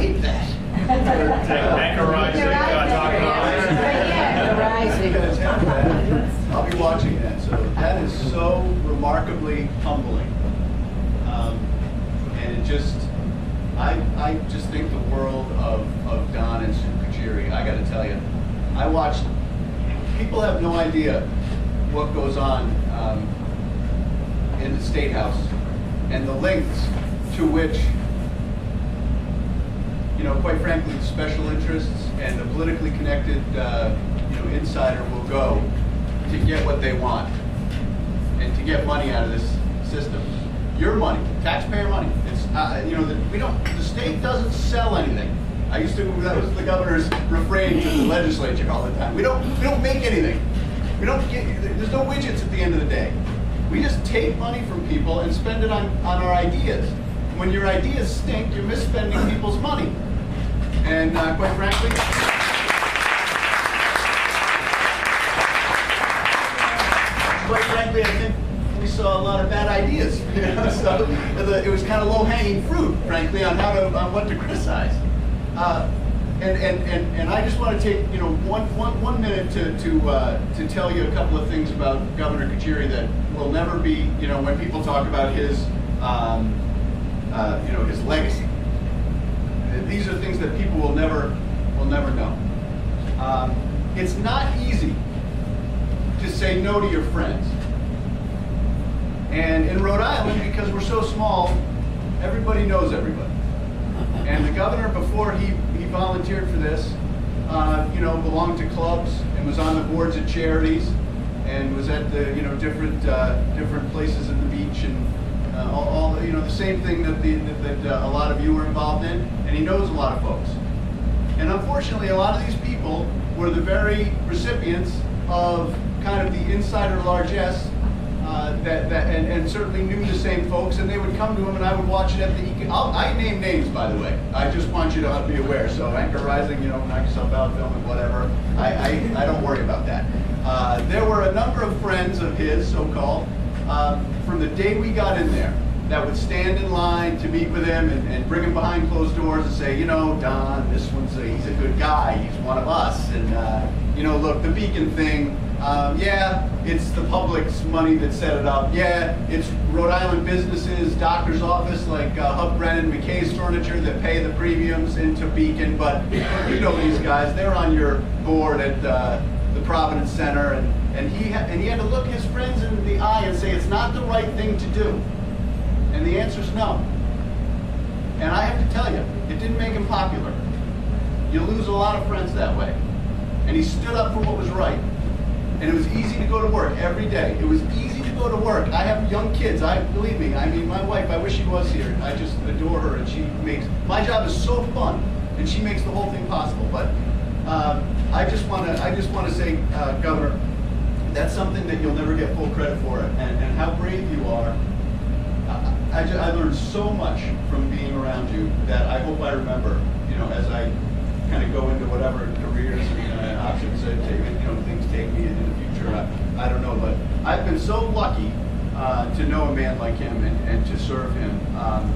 hate that. I'll be watching that. So that is so remarkably humbling. And it just, I just think the world of Don and Sue Kucheri. I got to tell you, I watched, people have no idea what goes on in the State House and the lengths to which, you know, quite frankly, the special interests and the politically connected, insider will go to get what they want and to get money out of this system. Your money, taxpayer money. It's the state doesn't sell anything. That was the governor's refrain to the legislature all the time. We don't make anything. There's no widgets at the end of the day. We just take money from people and spend it on our ideas. When your ideas stink, you're misspending people's money. And quite frankly, I think we saw a lot of bad ideas. So it was kind of low-hanging fruit, frankly, on what to criticize. And I just want to take 1 minute to tell you a couple of things about Governor Kucheri that will never be, when people talk about his his legacy. These are things that people will never know. It's not easy to say no to your friends. And in Rhode Island, because we're so small, everybody knows everybody. And the governor, before he volunteered for this, belonged to clubs and was on the boards of charities and was at the different places at the beach and all the same thing that a lot of you were involved in. And he knows a lot of folks. And unfortunately, a lot of these people were the very recipients of kind of the insider largesse and certainly knew the same folks, and they would come to him, and I would watch it at the. I name names, by the way. I just want you to be aware. So Anchor Rising, knock yourself out, film it, whatever. I don't worry about that. There were a number of friends of his, so-called, from the day we got in there, that would stand in line to meet with him and bring him behind closed doors and say, Don, this one's he's a good guy. He's one of us, and look, the Beacon thing. Yeah, it's the public's money that set it up. Yeah, it's Rhode Island businesses, doctor's office like Hub Brennan, McKay's Furniture that pay the premiums into Beacon. But these guys, they're on your board at the Providence Center, and he had to look his friends in the eye and say it's not the right thing to do. And the answer's no. And I have to tell you, it didn't make him popular. You lose a lot of friends that way. And he stood up for what was right. And it was easy to go to work every day. It was easy to go to work. I have young kids. Believe me, my wife, I wish she was here. I just adore her, and my job is so fun, and she makes the whole thing possible. But I just want to say, Governor, that's something that you'll never get full credit for, and how brave you are. I learned so much from being around you that I hope I remember, as I kind of go into whatever careers and options things take me in the future. I don't know, but I've been so lucky to know a man like him and to serve him.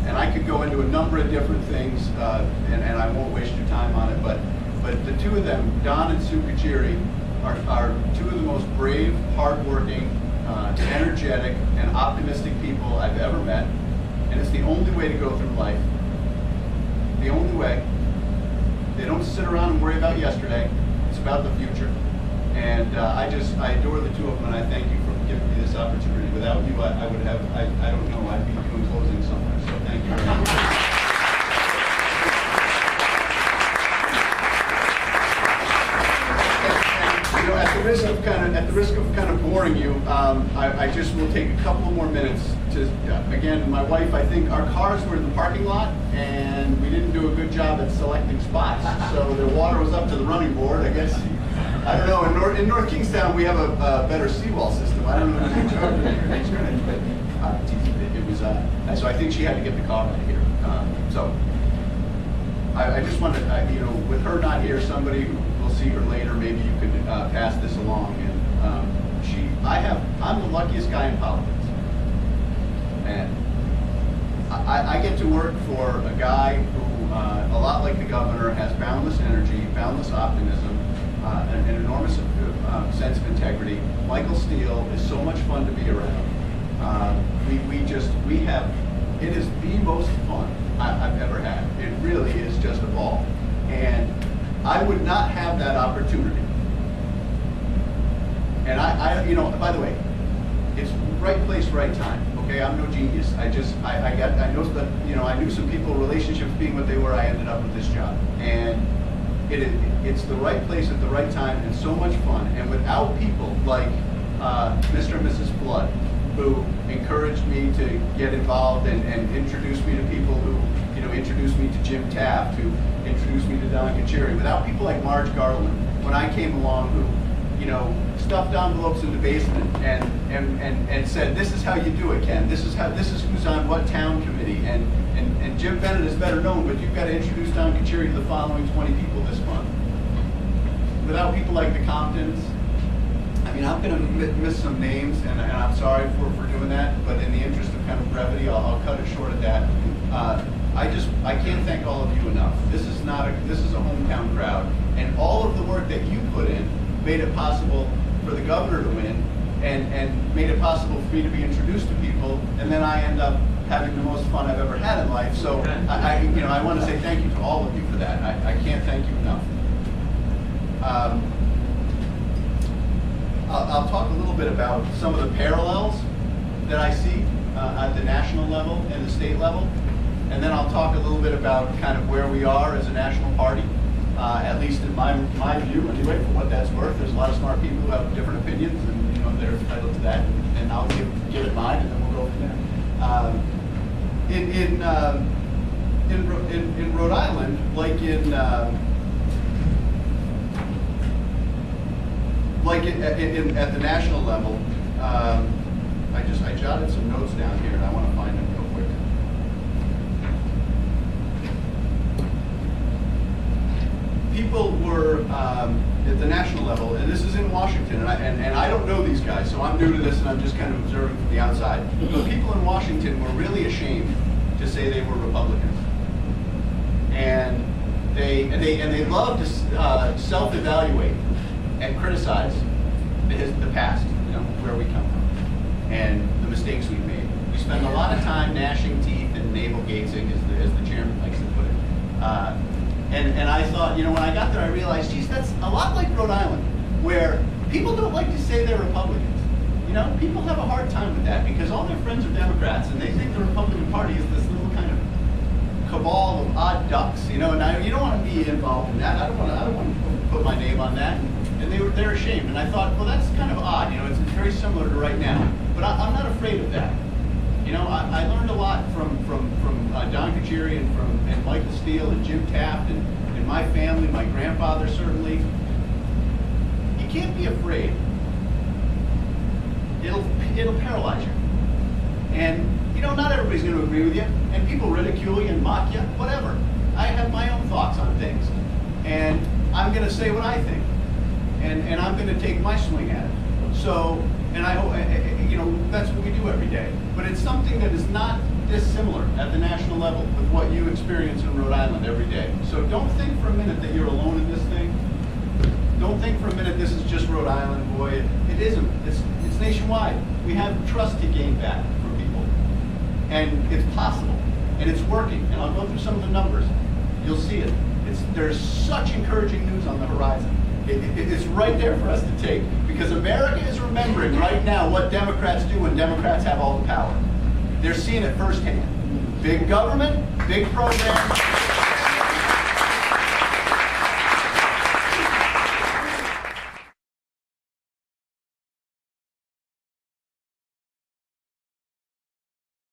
And I could go into a number of different things, and I won't waste your time on it. But the two of them, Don and Sue Kucheri, are two of the most brave, hardworking, energetic, and optimistic people I've ever met. And it's the only way to go through life. The only way. They don't sit around and worry about yesterday. It's about the future. And I adore the two of them, and I thank you for giving me this opportunity. Without you, I would have, I don't know, I'd be doing closing somewhere. So thank you very much. At the risk of kind of boring you, I just will take a couple more minutes to, again, my wife, I think our cars were in the parking lot and we didn't do a good job at selecting spots. So the water was up to the running board, I guess. I don't know, in North Kingstown we have a better seawall system. I don't know if you charged it, but it was, so I think she had to get the car out of here. So I just wanted, with her not here, somebody who will see her later, maybe you could pass this along. And I'm the luckiest guy in politics. And I get to work for a guy who a lot like the governor, has boundless energy, boundless optimism, an enormous sense of integrity. Michael Steele is so much fun to be around. It is the most fun I've ever had. It really is just a ball. And I would not have that opportunity. And by the way, it's right place, right time. Okay, I'm no genius. I knew some people, relationships being what they were, I ended up with this job. And it's the right place at the right time and so much fun. And without people like Mr. and Mrs. Flood, who encouraged me to get involved and introduced me to people who, introduced me to Jim Taft, who introduced me to Don Kachiri. Without people like Marge Garland, when I came along, who, stuffed envelopes in the basement and said, this is how you do it, Ken. This is who's on what town committee. And Jim Bennett is better known, but you've got to introduce Don Kachiri to the following 20 people this month. Without people like the Comptons, I'm going to miss some names, and I'm sorry for doing that, but in the interest of kind of brevity, I'll cut it short at that. I can't thank all of you enough. This is a hometown crowd, and all of the work that you put in made it possible for the governor to win, and made it possible for me to be introduced to people, and then I end up having the most fun I've ever had in life. So I want to say thank you to all of you for that. I can't thank you enough. I'll talk a little bit about some of the parallels that I see at the national level and the state level, and then I'll talk a little bit about kind of where we are as a national party, at least in my view anyway, for what that's worth. There's a lot of smart people who have different opinions, and they're entitled to that, and I'll give it mine, and then we'll go from there. In Rhode Island, like at the national level, I jotted some notes down here, and I want to find them real quick. People were at the national level, and this is in Washington, and I don't know these guys, so I'm new to this, and I'm just kind of observing from the outside. But people in Washington were really ashamed to say they were Republicans, and they love to self-evaluate and criticize the past, where we come from, and the mistakes we've made. We spend a lot of time gnashing teeth and navel-gazing, as the chairman likes to put it. And I thought, when I got there, I realized, geez, that's a lot like Rhode Island, where people don't like to say they're Republicans. People have a hard time with that because all their friends are Democrats, and they think the Republican Party is this little kind of cabal of odd ducks, and you don't want to be involved in that. I don't want to put my name on that. And they're ashamed. And I thought, well, that's kind of odd. It's very similar to right now. But I'm not afraid of that. I learned a lot from Don Kachiri and Michael Steele and Jim Taft and my family, my grandfather certainly. You can't be afraid. It'll paralyze you. And not everybody's going to agree with you. And people ridicule you and mock you. Whatever. I have my own thoughts on things, and I'm going to say what I think. And I'm going to take my swing at it. So, and I hope, that's what we do every day. But it's something that is not dissimilar at the national level with what you experience in Rhode Island every day. So don't think for a minute that you're alone in this thing. Don't think for a minute this is just Rhode Island, boy. It isn't. It's nationwide. We have trust to gain back from people. And it's possible. And it's working. And I'll go through some of the numbers. You'll see it. There's such encouraging news on the horizon. It's right there for us to take, because America is remembering right now what Democrats do when Democrats have all the power. They're seeing it firsthand. Big government, big programs.